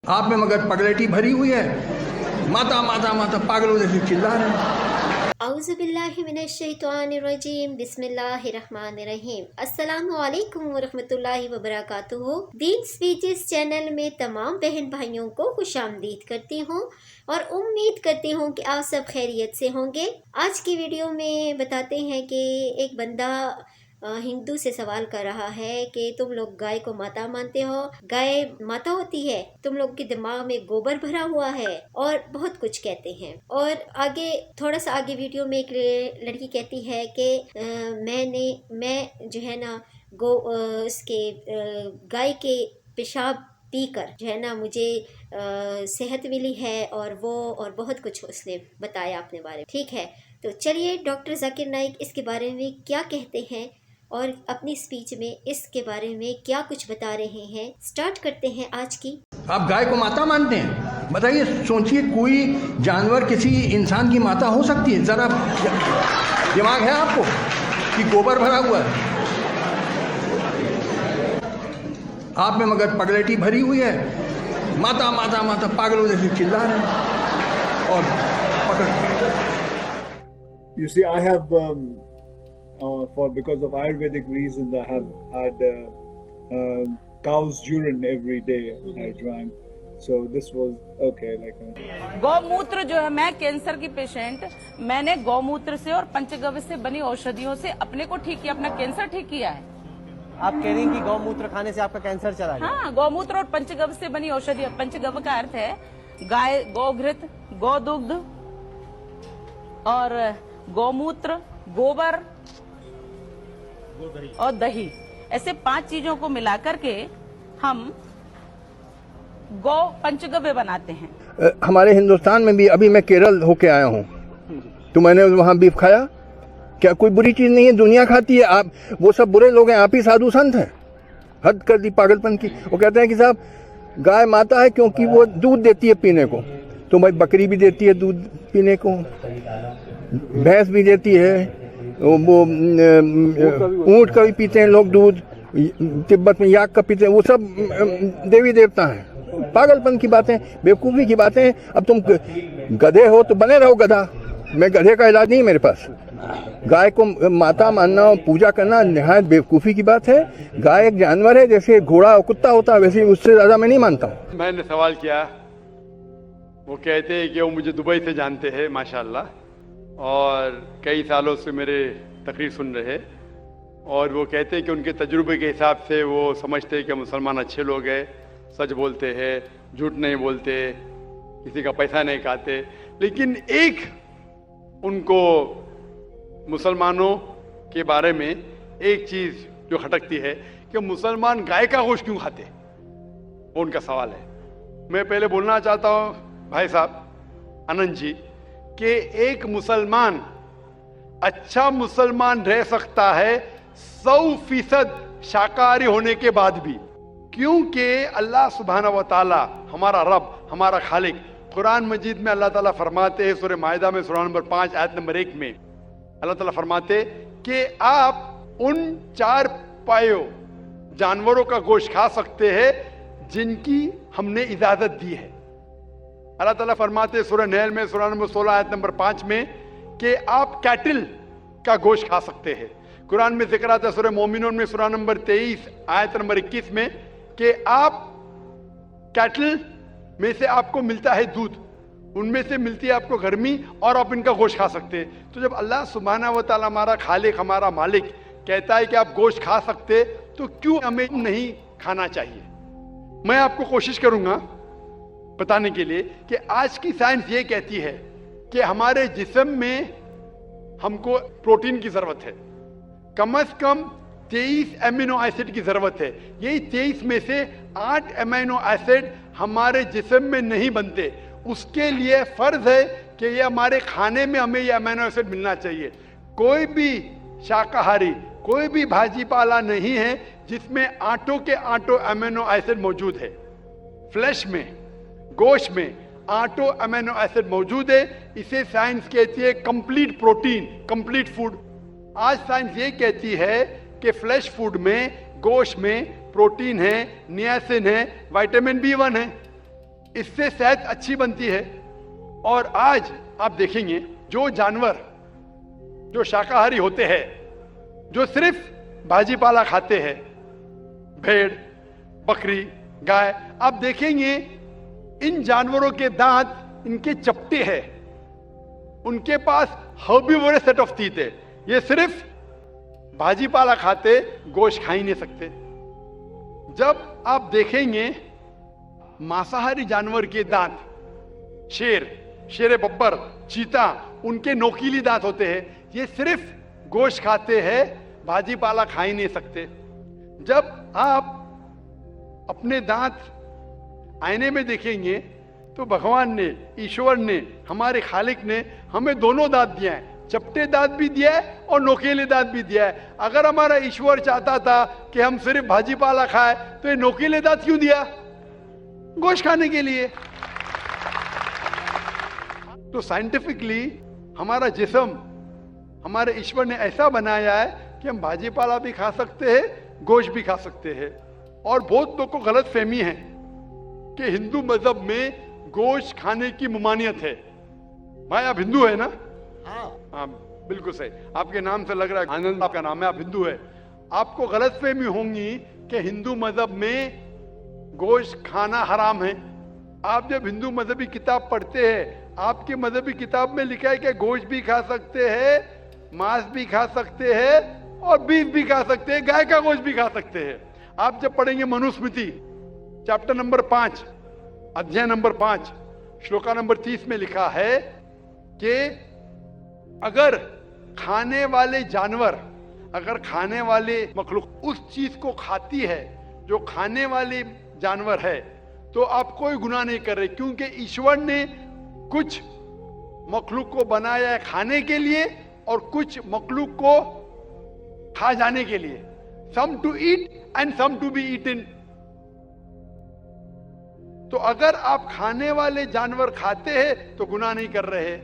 आप में मगर पगलेटी भरी हुई है, माता माता माता पागलों जैसे चिल्ला रहे हैं। औज़ुबिल्लाहिमिनश्शैतानिर्रजीम बिस्मिल्लाहिर्रहमानिर्रहीम अस्सलामु अलैकुम वरहमतुल्लाहि वबरकातुहू। दीन स्पीचेस चैनल में तमाम बहन भाइयों को खुशामदीद करती हूँ और उम्मीद करती हूँ कि आप सब खैरियत से होंगे। आज की वीडियो में बताते हैं कि एक बंदा हिंदू से सवाल कर रहा है कि तुम लोग गाय को माता मानते हो, गाय माता होती है, तुम लोग के दिमाग में गोबर भरा हुआ है और बहुत कुछ कहते हैं। और आगे थोड़ा सा आगे वीडियो में एक लड़की कहती है कि मैं जो है ना गाय के पेशाब पीकर जो है ना मुझे सेहत मिली है और बहुत कुछ उसने बताया अपने बारे में। ठीक है, तो चलिए डॉक्टर जाकिर नाइक इसके बारे में क्या कहते हैं और अपनी स्पीच में इसके बारे में क्या कुछ बता रहे हैं। स्टार्ट करते हैं आज की। आप गाय को माता मानते हैं? बताइए, सोचिए, कोई जानवर किसी इंसान की माता हो सकती है? जरा दिमाग है आपको कि गोबर भरा हुआ है? आप में मगर पगलेटी भरी हुई है, माता माता माता पागलों जैसे चिल्ला रहे हैं और पकड़। You see, I have, because of Ayurvedic reasons, I have had cow's urine every day I drank. So this was okay. गौमूत्र जो है, मैं कैंसर की पेशेंट, मैंने गौमूत्र से और पंचगव्य से बनी औषधियों से अपने को ठीक किया, अपना कैंसर ठीक किया है। आप कह रही हैं कि गौमूत्र खाने से आपका कैंसर चला गया? हाँ, गौमूत्र और पंचगव्य से बनी औषधि। पंचगव्य का अर्थ है गाय, गौघृत, गौदुग्ध और गौमूत्र, गोबर और दही, ऐसे 5 चीजों को मिलाकर के हम गौ पंचगव्य बनाते हैं। हमारे हिंदुस्तान में भी, अभी मैं केरल होके आया हूँ तो मैंने वहाँ बीफ खाया। क्या कोई बुरी चीज नहीं है? दुनिया खाती है। आप वो सब बुरे लोग हैं, आप ही साधु संत हैं। हद कर दी पागलपन की। वो कहते हैं कि साहब गाय माता है क्योंकि वो दूध देती है पीने को, तो भाई बकरी भी देती है दूध पीने को, भैंस भी देती है, वो ऊंट का भी पीते हैं लोग दूध, तिब्बत में याक का पीते हैं, वो सब देवी देवता हैं। पागलपन की बातें, बेवकूफ़ी की बातें। अब तुम गधे हो तो बने रहो गधा। मैं गधे का इलाज नहीं मेरे पास। गाय को माता मानना और पूजा करना निहायत बेवकूफ़ी की बात है। गाय एक जानवर है, जैसे घोड़ा और कुत्ता होता है, वैसे उससे ज़्यादा मैं नहीं मानता हूँ। मैंने सवाल किया, वो कहते हैं कि वो मुझे दुबई से जानते हैं माशाल्लाह, और कई सालों से मेरे तकरीर सुन रहे, और वो कहते हैं कि उनके तजुर्बे के हिसाब से वो समझते हैं कि मुसलमान अच्छे लोग हैं, सच बोलते हैं, झूठ नहीं बोलते, किसी का पैसा नहीं खाते। लेकिन एक उनको मुसलमानों के बारे में एक चीज़ जो खटकती है कि मुसलमान गाय का गोश्त क्यों खाते, वो उनका सवाल है। मैं पहले बोलना चाहता हूँ भाई साहब आनंद जी कि एक मुसलमान अच्छा मुसलमान रह सकता है 100% शाकाहारी होने के बाद भी, क्योंकि अल्लाह सुब्हानहू व तआला, हमारा रब, हमारा खालिक, कुरान मजीद में अल्लाह ताला फरमाते हैं, सूरह माइदा में सूरह नंबर 5 आयत नंबर 1 में अल्लाह ताला फरमाते कि आप उन 4 पायों जानवरों का गोश्त खा सकते हैं जिनकी हमने इजाजत दी है। अल्लाह ताला फरमाते सूरह नहल में सूरह नंबर 16 आयत नंबर 5 में कि आप कैटल का गोश्त खा सकते हैं। कुरान में जिक्र आता है सूरह मोमिनून में सूरह नंबर 23 आयत नंबर 21 में कि आप कैटल में से आपको मिलता है दूध, उनमें से मिलती है आपको गर्मी, और आप इनका गोश्त खा सकते हैं। तो जब अल्लाह सुब्हानहू व तआला, हमारा खालिक, हमारा मालिक कहता है कि आप गोश्त खा सकते, तो क्यों हमें नहीं खाना चाहिए? मैं आपको कोशिश करूंगा बताने के लिए कि आज की साइंस ये कहती है कि हमारे जिस्म में हमको प्रोटीन की जरूरत है, कम से कम 23 एमिनो एसिड की जरूरत है। यही 23 में से 8 एमिनो एसिड हमारे जिस्म में नहीं बनते। उसके लिए फर्ज है कि ये हमारे खाने में हमें ये एमिनो एसिड मिलना चाहिए। कोई भी शाकाहारी, कोई भी भाजी पाला नहीं है जिसमें आटों के आटो एमिनो एसिड मौजूद है। फ्लैश में, गोश्त में आटो एमिनो एसिड मौजूद है। इसे साइंस कहती है कंप्लीट प्रोटीन, कंप्लीट फूड। आज साइंस ये कहती है कि फ्लैश फूड में, गोश्त में प्रोटीन है, नियासिन है, विटामिन B1 है। इससे सेहत अच्छी बनती है। और आज आप देखेंगे जो जानवर जो शाकाहारी होते हैं, जो सिर्फ भाजी पाला खाते हैं, भेड़, बकरी, गाय, आप देखेंगे इन जानवरों के दांत इनके चपटे हैं, उनके पास हर्बीवोरस सेट ऑफ टीथ है। ये सिर्फ भाजी पाला खाते, गोश्त खा ही नहीं सकते। जब आप देखेंगे मांसाहारी जानवर के दांत, शेर बब्बर, चीता, उनके नोकीली दांत होते हैं। ये सिर्फ गोश्त खाते हैं, भाजी पाला खा ही नहीं सकते। जब आप अपने दांत आईने में देखेंगे तो भगवान ने, ईश्वर ने, हमारे खालिक ने हमें दोनों दांत दिया है, चपटे दांत भी दिया है और नोकीले दांत भी दिया है। अगर हमारा ईश्वर चाहता था कि हम सिर्फ भाजी पाला खाए तो ये नोकीले दांत क्यों दिया? गोश्त खाने के लिए। तो साइंटिफिकली हमारा जिस्म, हमारे ईश्वर ने ऐसा बनाया है कि हम भाजी पाला भी खा सकते हैं, गोश्त भी खा सकते हैं। और बहुत लोगों को गलत फहमी है कि हिंदू मजहब में गोश्त खाने की ममानियत है। भाई आप हिंदू है ना? हाँ, बिल्कुल सही, आपके नाम से लग रहा है आनंद आपका नाम है, आप हिंदू है। आपको गलत फहमी होंगी कि हिंदू मजहब में गोश्त खाना हराम है। आप जब हिंदू मजहबी किताब पढ़ते हैं, आपके मजहबी किताब में लिखा है कि गोश्त भी खा सकते हैं, मांस भी खा सकते हैं और बीफ भी खा सकते हैं, गाय का गोश्त भी खा सकते हैं। आप जब पढ़ेंगे मनुस्मृति चैप्टर नंबर 5, अध्याय नंबर 5, श्लोका नंबर 30 में लिखा है कि अगर खाने वाले जानवर, अगर खाने वाले मखलूक उस चीज को खाती है जो खाने वाले जानवर है, तो आप कोई गुनाह नहीं कर रहे, क्योंकि ईश्वर ने कुछ मखलूक को बनाया है खाने के लिए और कुछ मखलूक को खा जाने के लिए। Some to eat and some to be eaten. तो अगर आप खाने वाले जानवर खाते हैं तो गुनाह नहीं कर रहे।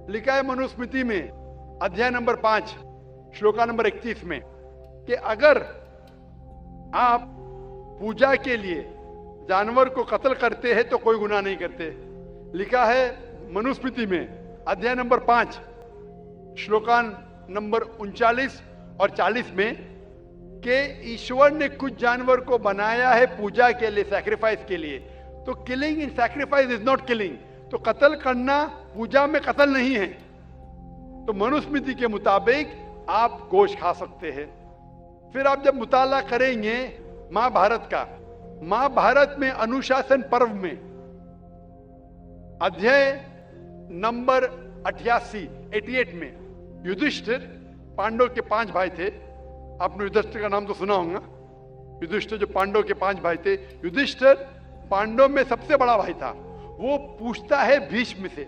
लिखा है मनुस्मृति में अध्याय नंबर 5 श्लोका नंबर 31 में कि अगर आप पूजा के लिए जानवर को कत्ल करते हैं तो कोई गुनाह नहीं करते। लिखा है मनुस्मृति में अध्याय नंबर 5 श्लोकान नंबर 39 और 40 में कि ईश्वर ने कुछ जानवर को बनाया है पूजा के लिए, सैक्रिफाइस के लिए। तो killing in sacrifice is not killing. तो कत्ल करना पूजा में कत्ल नहीं है। तो मनुस्मृति के मुताबिक आप गोश्त खा सकते हैं। फिर आप जब मुताला करेंगे महाभारत का, महाभारत में अनुशासन पर्व में अध्याय नंबर 88 में युधिष्ठिर, पांडव के 5 भाई थे, आपने युधिष्ठिर का नाम तो सुना होगा। युधिष्ठिर जो पांडव के 5 भाई थे, युधिष्ठिर पांडव में सबसे बड़ा भाई था। वो पूछता है भीष्म से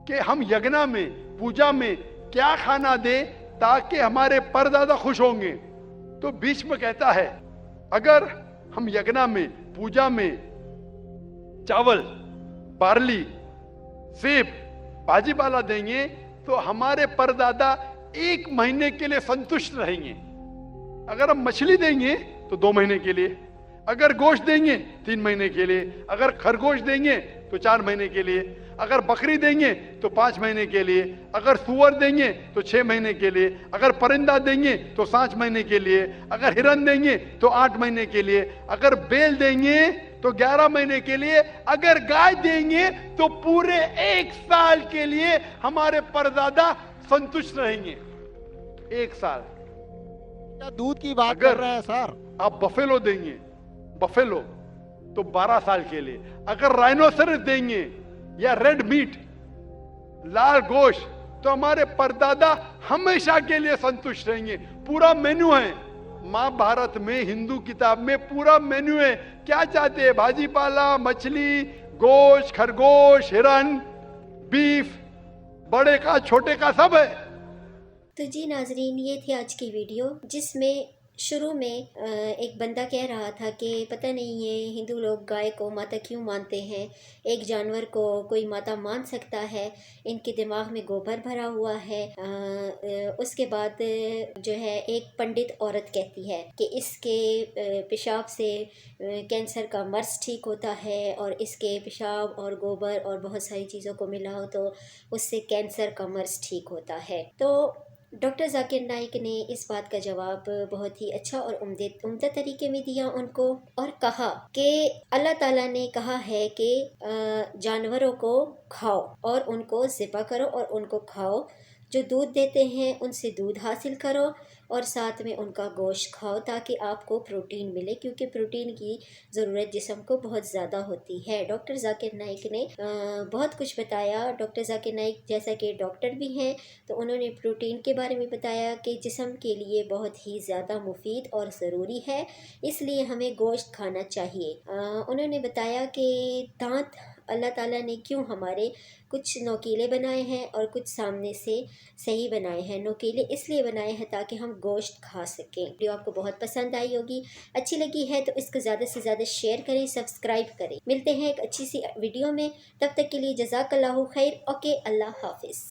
कि हम यज्ञ में, पूजा में क्या खाना दे ताकि हमारे परदादा खुश होंगे। तो भीष्म कहता है अगर हम यज्ञ में, पूजा में चावल, बार्ली, सेब, भाजी पाला देंगे तो हमारे परदादा 1 महीने के लिए संतुष्ट रहेंगे। अगर हम मछली देंगे तो 2 महीने के लिए, अगर गोश्त देंगे 3 महीने के लिए, अगर खरगोश देंगे तो 4 महीने के लिए, अगर बकरी देंगे तो 5 महीने के लिए, अगर सुअर देंगे तो 6 महीने के लिए, अगर परिंदा देंगे तो 7 महीने के लिए, अगर हिरन देंगे तो 8 महीने के लिए, अगर बैल देंगे तो 11 महीने के लिए, अगर गाय देंगे तो पूरे 1 साल के लिए हमारे परदादा संतुष्ट रहेंगे। 1 साल। क्या दूध की बात कर रहे हैं सर? आप बफेलो देंगे, बफेलो तो 12 साल के लिए, अगर राइनोसरस देंगे या रेड मीट, लाल गोश्त, तो हमारे परदादा हमेशा के लिए संतुष्ट रहेंगे। पूरा मेन्यू है महाभारत में, हिंदू किताब में पूरा मेन्यू है। क्या चाहते हैं? भाजी पाला, मछली, गोश्त, खरगोश, हिरन, बीफ, बड़े का छोटे का सब है। तो जी नाजरीन, ये थी आज की वीडियो जिसमें शुरू में एक बंदा कह रहा था कि पता नहीं ये हिंदू लोग गाय को माता क्यों मानते हैं, एक जानवर को कोई माता मान सकता है, इनके दिमाग में गोबर भरा हुआ है। उसके बाद जो है एक पंडित औरत कहती है कि इसके पेशाब से कैंसर का मर्ज ठीक होता है, और इसके पेशाब और गोबर और बहुत सारी चीज़ों को मिला हो तो उससे कैंसर का मर्ज ठीक होता है। तो डॉक्टर जाकिर नाइक ने इस बात का जवाब बहुत ही अच्छा और उम्दा तरीके में दिया उनको, और कहा कि अल्लाह ताला ने कहा है कि जानवरों को खाओ और उनको ज़िबा करो और उनको खाओ, जो दूध देते हैं उनसे दूध हासिल करो और साथ में उनका गोश्त खाओ ताकि आपको प्रोटीन मिले, क्योंकि प्रोटीन की ज़रूरत जिस्म को बहुत ज़्यादा होती है। डॉक्टर जाकिर नाइक ने बहुत कुछ बताया। डॉक्टर जाकिर नाइक जैसा कि डॉक्टर भी हैं तो उन्होंने प्रोटीन के बारे में बताया कि जिस्म के लिए बहुत ही ज़्यादा मुफीद और ज़रूरी है, इसलिए हमें गोश्त खाना चाहिए। उन्होंने बताया कि दांत अल्लाह ताला ने क्यों हमारे कुछ नोकीले बनाए हैं और कुछ सामने से सही बनाए हैं। नोकीले इसलिए बनाए हैं ताकि हम गोश्त खा सकें। वीडियो आपको बहुत पसंद आई होगी, अच्छी लगी है तो इसको ज़्यादा से ज़्यादा शेयर करें, सब्सक्राइब करें। मिलते हैं एक अच्छी सी वीडियो में, तब तक के लिए जज़ाकल्लाहु खैर। ओके, अल्लाह हाफिज़।